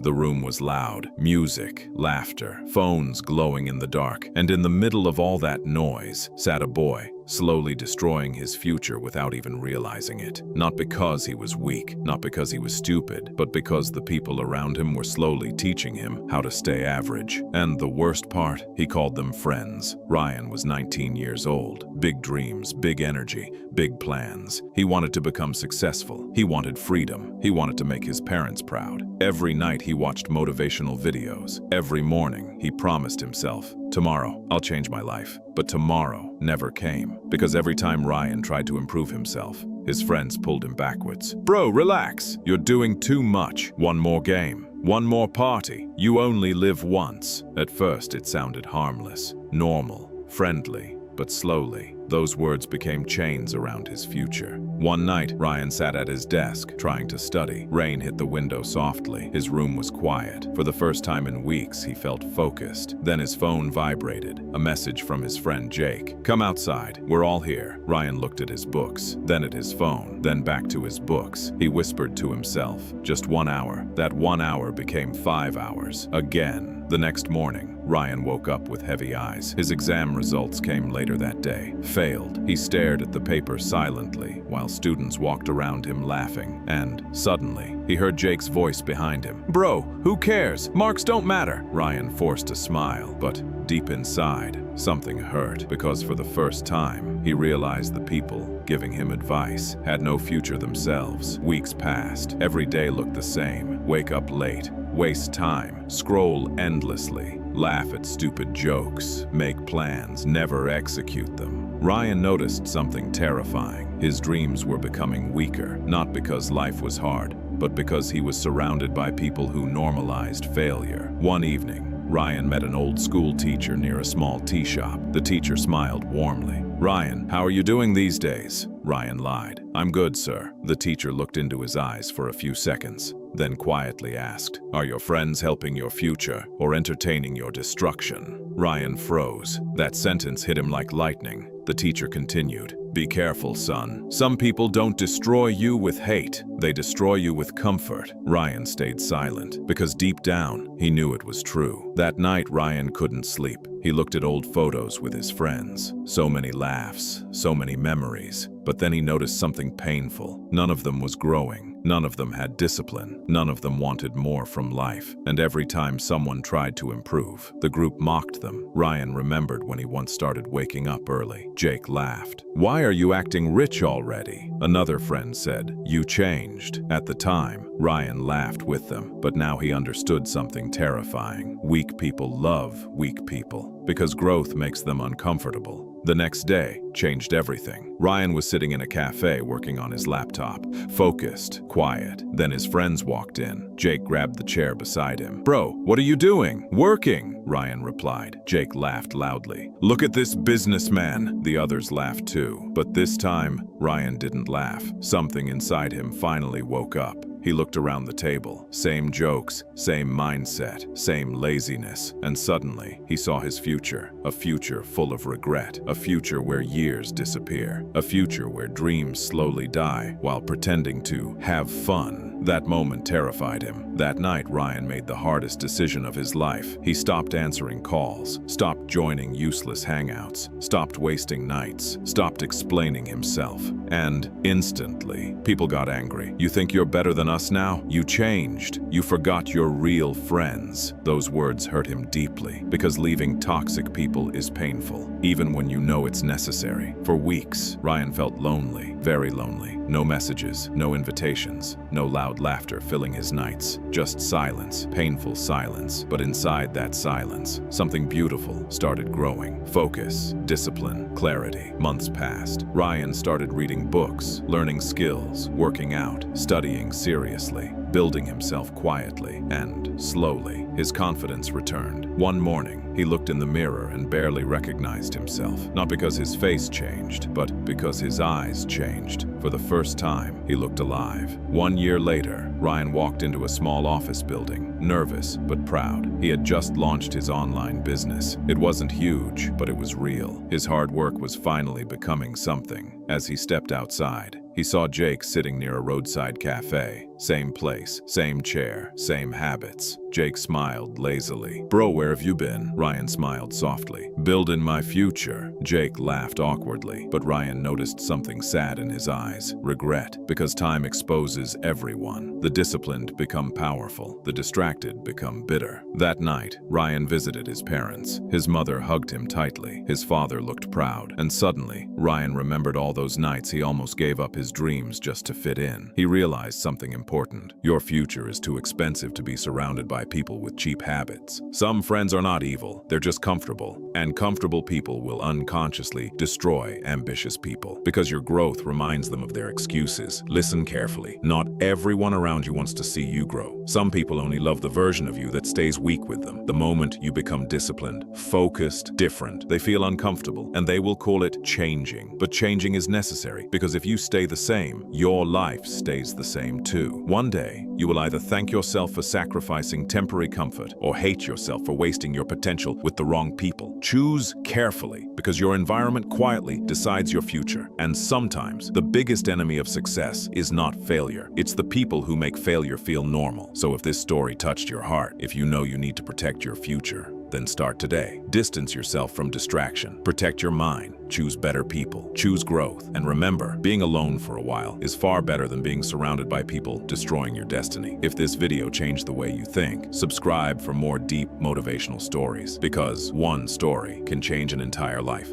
The room was loud, music, laughter, phones glowing in the dark, and in the middle of all that noise sat a boy, slowly destroying his future without even realizing it. Not because he was weak, not because he was stupid, but because the people around him were slowly teaching him how to stay average. And the worst part, he called them friends. Ryan was 19 years old. Big dreams, big energy, big plans. He wanted to become successful. He wanted freedom. He wanted to make his parents proud. Every night he watched motivational videos. Every morning he promised himself, tomorrow, I'll change my life. But tomorrow never came, because every time Ryan tried to improve himself, his friends pulled him backwards. Bro, relax. You're doing too much. One more game. One more party. You only live once. At first, it sounded harmless, normal, friendly, but slowly, those words became chains around his future. One night, Ryan sat at his desk, trying to study. Rain hit the window softly. His room was quiet. For the first time in weeks, he felt focused. Then his phone vibrated. A message from his friend Jake. "Come outside. We're all here." Ryan looked at his books, then at his phone, then back to his books. He whispered to himself, just 1 hour. That 1 hour became 5 hours. Again. The next morning, Ryan woke up with heavy eyes. His exam results came later that day. Failed. He stared at the paper silently while students walked around him laughing. And suddenly, he heard Jake's voice behind him. "Bro, who cares? Marks don't matter." Ryan forced a smile, but deep inside, something hurt, because for the first time, he realized the people giving him advice had no future themselves. Weeks passed. Every day looked the same. Wake up late. Waste time, scroll endlessly, laugh at stupid jokes, make plans, never execute them. Ryan noticed something terrifying. His dreams were becoming weaker, not because life was hard, but because he was surrounded by people who normalized failure. One evening, Ryan met an old school teacher near a small tea shop. The teacher smiled warmly. "Ryan, how are you doing these days?" Ryan lied. "I'm good, sir." The teacher looked into his eyes for a few seconds, then quietly asked, "Are your friends helping your future or entertaining your destruction?" Ryan froze. That sentence hit him like lightning. The teacher continued, "Be careful, son. Some people don't destroy you with hate. They destroy you with comfort." Ryan stayed silent, because deep down, he knew it was true. That night, Ryan couldn't sleep. He looked at old photos with his friends. So many laughs, so many memories. But then he noticed something painful. None of them was growing. None of them had discipline. None of them wanted more from life. And every time someone tried to improve, the group mocked them. Ryan remembered when he once started waking up early. Jake laughed. "Why are you acting rich already?" Another friend said, "You changed." At the time, Ryan laughed with them, but now he understood something terrifying. Weak people love weak people, because growth makes them uncomfortable. The next day changed everything. Ryan was sitting in a cafe working on his laptop, focused, quiet. Then his friends walked in. Jake grabbed the chair beside him. "Bro, what are you doing?" "Working," Ryan replied. Jake laughed loudly. "Look at this businessman." The others laughed too. But this time, Ryan didn't laugh. Something inside him finally woke up. He looked around the table. Same jokes, same mindset, same laziness. And suddenly, he saw his future. A future full of regret. A future where years disappear. A future where dreams slowly die while pretending to have fun. That moment terrified him. That night, Ryan made the hardest decision of his life. He stopped answering calls, stopped joining useless hangouts, stopped wasting nights, stopped explaining himself. And instantly, people got angry. "You think you're better than us now? You changed. You forgot your real friends." Those words hurt him deeply, because leaving toxic people is painful, even when you know it's necessary. For weeks, Ryan felt lonely, very lonely. No messages, no invitations, no loud laughter filling his nights. Just silence, painful silence. But inside that silence, something beautiful started growing. Focus, discipline, clarity. Months passed. Ryan started reading books, learning skills, working out, studying seriously, building himself quietly, and slowly, his confidence returned. One morning, he looked in the mirror and barely recognized himself. Not because his face changed, but because his eyes changed. For the first time, he looked alive. 1 year later, Ryan walked into a small office building, nervous but proud. He had just launched his online business. It wasn't huge, but it was real. His hard work was finally becoming something. As he stepped outside, he saw Jake sitting near a roadside cafe. Same place, same chair, same habits. Jake smiled lazily. "Bro, where have you been?" Ryan smiled softly. "Building my future." Jake laughed awkwardly, but Ryan noticed something sad in his eyes. Regret, because time exposes everyone. The disciplined become powerful, the distracted become bitter. That night, Ryan visited his parents. His mother hugged him tightly. His father looked proud. And suddenly, Ryan remembered all those nights he almost gave up his dreams just to fit in. He realized something important. Your future is too expensive to be surrounded by people with cheap habits. Some friends are not evil, they're just comfortable. And comfortable people will unconsciously destroy ambitious people, because your growth reminds them of their excuses. Listen carefully. Not everyone around you wants to see you grow. Some people only love the version of you that stays weak with them. The moment you become disciplined, focused, different, they feel uncomfortable, and they will call it changing. But changing is necessary, because if you stay the same, your life stays the same too. One day, you will either thank yourself for sacrificing temporary comfort or hate yourself for wasting your potential with the wrong people. Choose carefully, because your environment quietly decides your future. And sometimes, the biggest enemy of success is not failure. It's the people who make failure feel normal. So if this story touched your heart, if you know you need to protect your future, then start today. Distance yourself from distraction. Protect your mind. Choose better people. Choose growth. And remember, being alone for a while is far better than being surrounded by people destroying your destiny. If this video changed the way you think, subscribe for more deep motivational stories, because one story can change an entire life.